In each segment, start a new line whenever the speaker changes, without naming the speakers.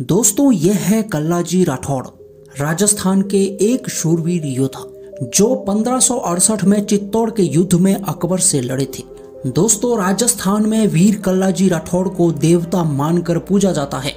दोस्तों यह है कल्लाजी राठौड़, राजस्थान के एक शूरवीर योद्धा जो 1568 में चित्तौड़ के युद्ध में अकबर से लड़े थे। दोस्तों राजस्थान में वीर कल्लाजी राठौड़ को देवता मानकर पूजा जाता है।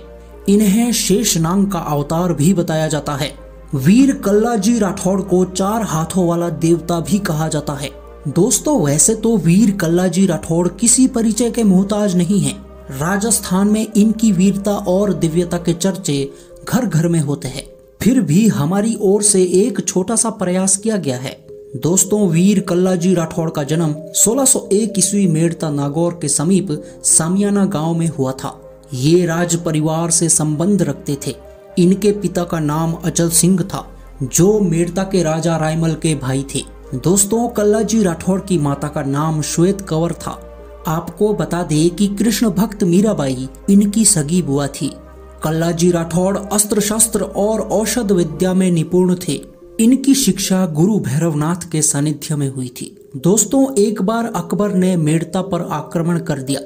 इन्हें शेषनाग का अवतार भी बताया जाता है। वीर कल्लाजी राठौड़ को 4 हाथों वाला देवता भी कहा जाता है। दोस्तों वैसे तो वीर कल्लाजी राठौड़ किसी परिचय के मोहताज नहीं हैं। राजस्थान में इनकी वीरता और दिव्यता के चर्चे घर घर में होते हैं। फिर भी हमारी ओर से एक छोटा सा प्रयास किया गया है। दोस्तों वीर कल्लाजी राठौड़ का जन्म 1601 ईस्वी मेड़ता नागौर के समीप सामियाना गांव में हुआ था। ये राज परिवार से संबंध रखते थे। इनके पिता का नाम अचल सिंह था, जो मेड़ता के राजा रायमल के भाई थे। दोस्तों कल्लाजी राठौड़ की माता का नाम श्वेत कंवर था। आपको बता दें कि कृष्ण भक्त मीराबाई इनकी सगी बुआ थी। कल्लाजी राठौड़ अस्त्र शस्त्र और औषध विद्या में निपुण थे। इनकी शिक्षा गुरु भैरवनाथ के सानिध्य में हुई थी। दोस्तों एक बार अकबर ने मेड़ता पर आक्रमण कर दिया।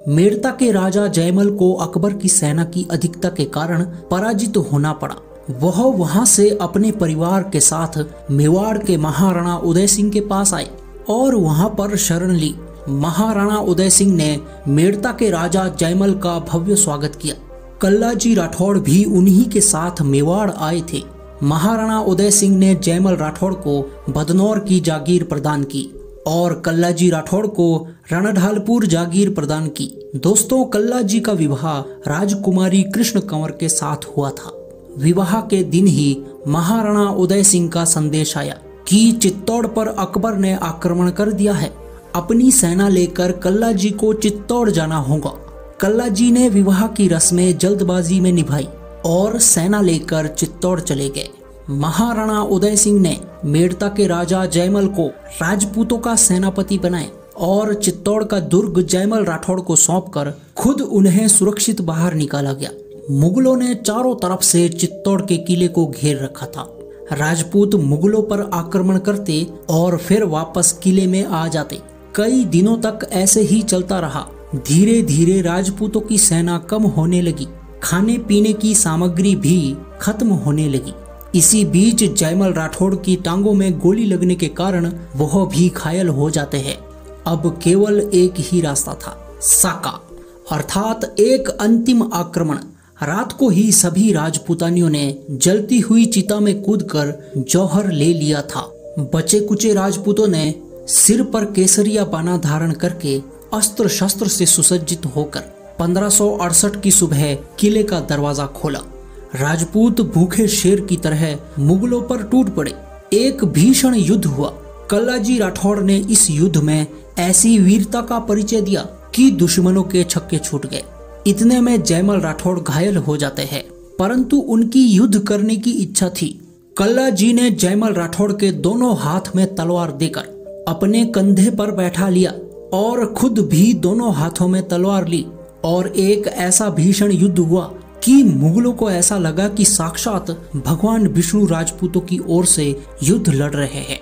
मेड़ता के राजा जयमल को अकबर की सेना की अधिकता के कारण पराजित होना पड़ा। वह वहां से अपने परिवार के साथ मेवाड़ के महाराणा उदय सिंह के पास आए और वहां पर शरण ली। महाराणा उदय सिंह ने मेड़ता के राजा जयमल का भव्य स्वागत किया। कल्लाजी राठौड़ भी उन्हीं के साथ मेवाड़ आए थे। महाराणा उदय सिंह ने जयमल राठौड़ को बदनौर की जागीर प्रदान की और कल्लाजी राठौड़ को रणढालपुर जागीर प्रदान की। दोस्तों कल्लाजी का विवाह राजकुमारी कृष्ण कंवर के साथ हुआ था। विवाह के दिन ही महाराणा उदय सिंह का संदेश आया कि चित्तौड़ पर अकबर ने आक्रमण कर दिया है। अपनी सेना लेकर कल्लाजी को चित्तौड़ जाना होगा। कल्लाजी ने विवाह की रस्में जल्दबाजी में निभाई और सेना लेकर चित्तौड़ चले गए। महाराणा उदय सिंह ने मेड़ता के राजा जयमल को राजपूतों का सेनापति बनाए और चित्तौड़ का दुर्ग जयमल राठौड़ को सौंपकर खुद उन्हें सुरक्षित बाहर निकाला गया। मुगलों ने चारों तरफ से चित्तौड़ के किले को घेर रखा था। राजपूत मुगलों पर आक्रमण करते और फिर वापस किले में आ जाते। कई दिनों तक ऐसे ही चलता रहा। धीरे धीरे राजपूतों की सेना कम होने लगी। खाने पीने की सामग्री भी खत्म होने लगी। इसी बीच जयमल राठौड़ की टांगों में गोली लगने के कारण वह भी घायल हो जाते हैं। अब केवल एक ही रास्ता था, साका अर्थात एक अंतिम आक्रमण। रात को ही सभी राजपूतानियों ने जलती हुई चिता में कूदकर जौहर ले लिया था। बचे कुचे राजपूतों ने सिर पर केसरिया बाना धारण करके अस्त्र शस्त्र से सुसज्जित होकर 1568 की सुबह किले का दरवाजा खोला। राजपूत भूखे शेर की तरह मुगलों पर टूट पड़े। एक भीषण युद्ध हुआ। कल्लाजी राठौड़ ने इस युद्ध में ऐसी वीरता का परिचय दिया कि दुश्मनों के छक्के छूट गए। इतने में जयमल राठौड़ घायल हो जाते हैं, परंतु उनकी युद्ध करने की इच्छा थी। कल्लाजी ने जयमल राठौड़ के दोनों हाथ में तलवार देकर अपने कंधे पर बैठा लिया और खुद भी दोनों हाथों में तलवार ली और एक ऐसा भीषण युद्ध हुआ कि मुगलों को ऐसा लगा कि साक्षात भगवान विष्णु राजपूतों की ओर से युद्ध लड़ रहे हैं।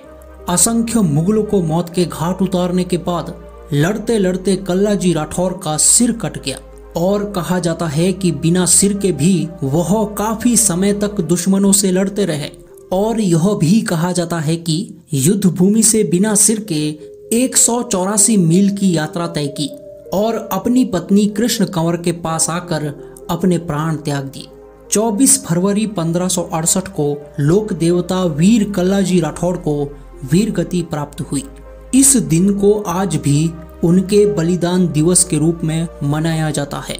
असंख्य मुगलों को मौत के घाट उतारने के बाद लड़ते लड़ते कल्लाजी राठौड़ का सिर कट गया और कहा जाता है कि बिना सिर के भी वह काफी समय तक दुश्मनों से लड़ते रहे। और यह भी कहा जाता है कि युद्ध भूमि से बिना सिर के 184 मील की यात्रा तय की और अपनी पत्नी कृष्ण कंवर के पास आकर अपने प्राण त्याग दिए। 24 फरवरी 1568 को लोक देवता वीर कल्लाजी राठौड़ को वीर गति प्राप्त हुई। इस दिन को आज भी उनके बलिदान दिवस के रूप में मनाया जाता है।